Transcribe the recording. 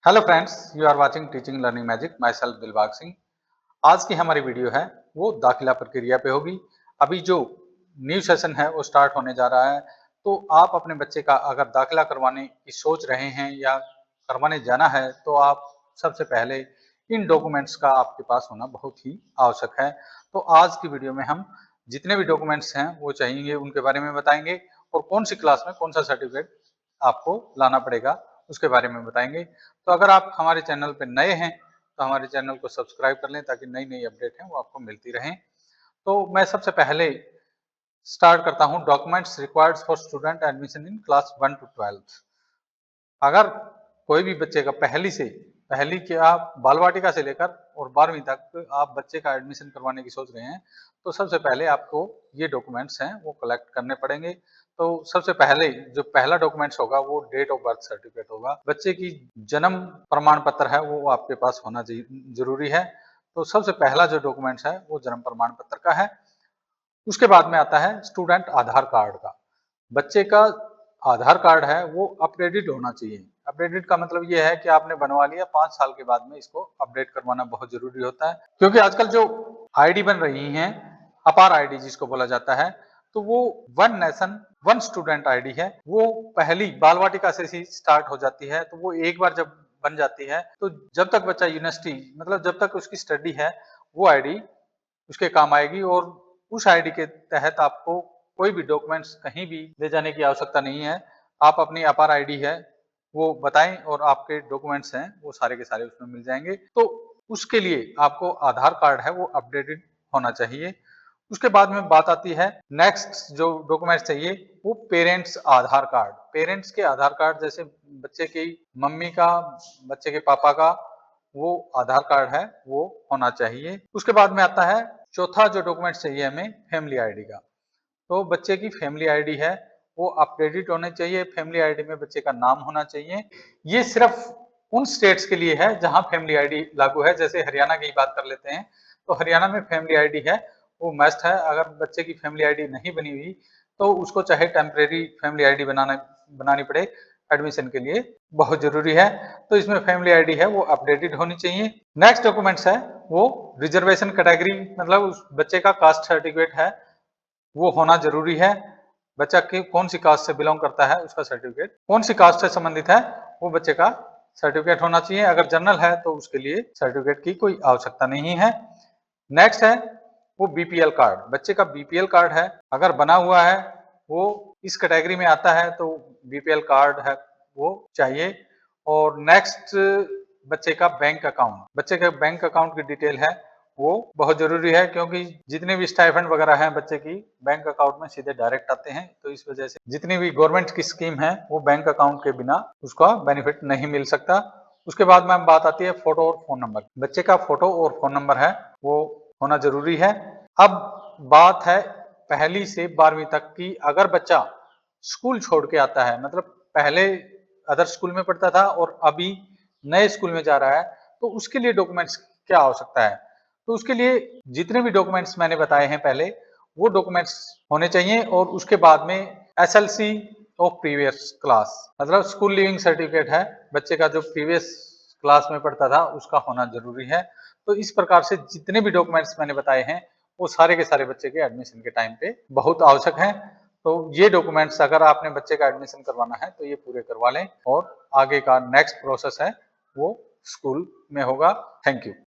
Hello friends, you are watching teaching learning magic. Myself Dilbag Singh. आज की हमारी video है वो दाखिला प्रक्रिया पे होगी। अभी जो न्यू सेशन है वो स्टार्ट होने जा रहा है, तो आप अपने बच्चे का अगर दाखिला करवाने की सोच रहे हैं या करवाने जाना है तो आप सबसे पहले इन डॉक्यूमेंट्स का आपके पास होना बहुत ही आवश्यक है। तो आज की वीडियो में हम जितने भी डॉक्यूमेंट्स हैं वो चाहिए उनके बारे में बताएंगे और कौन सी क्लास में कौन सा सर्टिफिकेट आपको लाना पड़ेगा उसके बारे में बताएंगे। तो अगर आप हमारे चैनल पे नए हैं तो हमारे चैनल को सब्सक्राइब कर लें ताकि नई नई अपडेट है वो आपको मिलती रहें। तो मैं सबसे पहले स्टार्ट करता हूँ documents required for student admission in class 1 to 12। अगर कोई भी बच्चे का पहली क्या बाल वाटिका से लेकर और 12वीं तक आप बच्चे का एडमिशन करवाने की सोच रहे हैं तो सबसे पहले आपको ये डॉक्यूमेंट्स हैं वो कलेक्ट करने पड़ेंगे। तो सबसे पहले जो पहला डॉक्यूमेंट्स होगा वो डेट ऑफ बर्थ सर्टिफिकेट होगा। बच्चे की जन्म प्रमाण पत्र है वो आपके पास होना जरूरी है। तो सबसे पहला जो डॉक्यूमेंट्स है वो जन्म प्रमाण पत्र का है। उसके बाद में आता है स्टूडेंट आधार कार्ड का। बच्चे का आधार कार्ड है वो अपडेटेड होना चाहिए। अपडेटेड का मतलब ये है कि आपने बनवा लिया, 5 साल के बाद में इसको अपडेट करवाना बहुत जरूरी होता है, क्योंकि आजकल जो आईडी बन रही हैं, अपार आईडी जिसको बोला जाता है, तो वो one nation one student ID है। वो पहली बाल वाटिका से ही स्टार्ट हो जाती है। तो वो एक बार जब बन जाती है तो जब तक बच्चा यूनिवर्सिटी मतलब जब तक उसकी स्टडी है वो आईडी उसके काम आएगी। और उस आईडी के तहत आपको कोई भी डॉक्यूमेंट्स कहीं भी ले जाने की आवश्यकता नहीं है। आप अपनी अपार आईडी है वो बताएं और आपके डॉक्यूमेंट्स हैं वो सारे के सारे उसमें मिल जाएंगे। तो उसके लिए आपको आधार कार्ड है वो अपडेटेड होना चाहिए। उसके बाद में बात आती है नेक्स्ट जो डॉक्यूमेंट्स चाहिए वो पेरेंट्स आधार कार्ड। पेरेंट्स के आधार कार्ड जैसे बच्चे की मम्मी का, बच्चे के पापा का वो आधार कार्ड है वो होना चाहिए। उसके बाद में आता है चौथा जो डॉक्यूमेंट चाहिए हमें फैमिली आईडी का। तो बच्चे की फैमिली आईडी है वो अपडेटेड होनी चाहिए। फैमिली आईडी में बच्चे का नाम होना चाहिए। ये सिर्फ उन स्टेट्स के लिए है जहां फैमिली आईडी लागू है। जैसे हरियाणा की बात कर लेते हैं तो हरियाणा में फैमिली आईडी है वो मस्ट है। अगर बच्चे की फैमिली आईडी नहीं बनी हुई तो उसको चाहे टेम्परेरी फैमिली आईडी बनानी पड़े एडमिशन के लिए, बहुत जरूरी है। तो इसमें फैमिली आईडी है वो अपडेटेड होनी चाहिए। नेक्स्ट डॉक्यूमेंट्स है वो रिजर्वेशन कैटेगरी मतलब उस बच्चे का कास्ट सर्टिफिकेट है वो होना जरूरी है। बच्चा की कौन सी कास्ट से बिलोंग करता है उसका सर्टिफिकेट, कौन सी कास्ट से संबंधित है वो बच्चे का सर्टिफिकेट होना चाहिए। अगर जनरल है तो उसके लिए सर्टिफिकेट की कोई आवश्यकता नहीं है। नेक्स्ट है वो बीपीएल कार्ड। बच्चे का बीपीएल कार्ड है अगर बना हुआ है वो इस कैटेगरी में आता है तो बीपीएल कार्ड है वो चाहिए। और नेक्स्ट बच्चे का बैंक अकाउंट, बच्चे के बैंक अकाउंट की डिटेल है वो बहुत जरूरी है, क्योंकि जितने भी स्टाइपेंड वगैरह हैं बच्चे की बैंक अकाउंट में सीधे डायरेक्ट आते हैं। तो इस वजह से जितनी भी गवर्नमेंट की स्कीम है वो बैंक अकाउंट के बिना उसका बेनिफिट नहीं मिल सकता। उसके बाद में बात आती है फोटो और फोन नंबर। बच्चे का फोटो और फोन नंबर है वो होना जरूरी है। अब बात है पहली से 12वीं तक की। अगर बच्चा स्कूल छोड़ के आता है मतलब पहले अदर स्कूल में पढ़ता था और अभी नए स्कूल में जा रहा है तो उसके लिए डॉक्यूमेंट्स क्या आवश्यकता है। तो उसके लिए जितने भी डॉक्यूमेंट्स मैंने बताए हैं पहले वो डॉक्यूमेंट्स होने चाहिए। और उसके बाद में एसएलसी ऑफ प्रीवियस क्लास मतलब स्कूल लिविंग सर्टिफिकेट है बच्चे का जो प्रीवियस क्लास में पढ़ता था उसका होना जरूरी है। तो इस प्रकार से जितने भी डॉक्यूमेंट्स मैंने बताए हैं वो सारे के सारे बच्चे के एडमिशन के टाइम पे बहुत आवश्यक हैं। तो ये डॉक्यूमेंट्स अगर आपने बच्चे का एडमिशन करवाना है तो ये पूरे करवा लें और आगे का नेक्स्ट प्रोसेस है वो स्कूल में होगा। Thank you.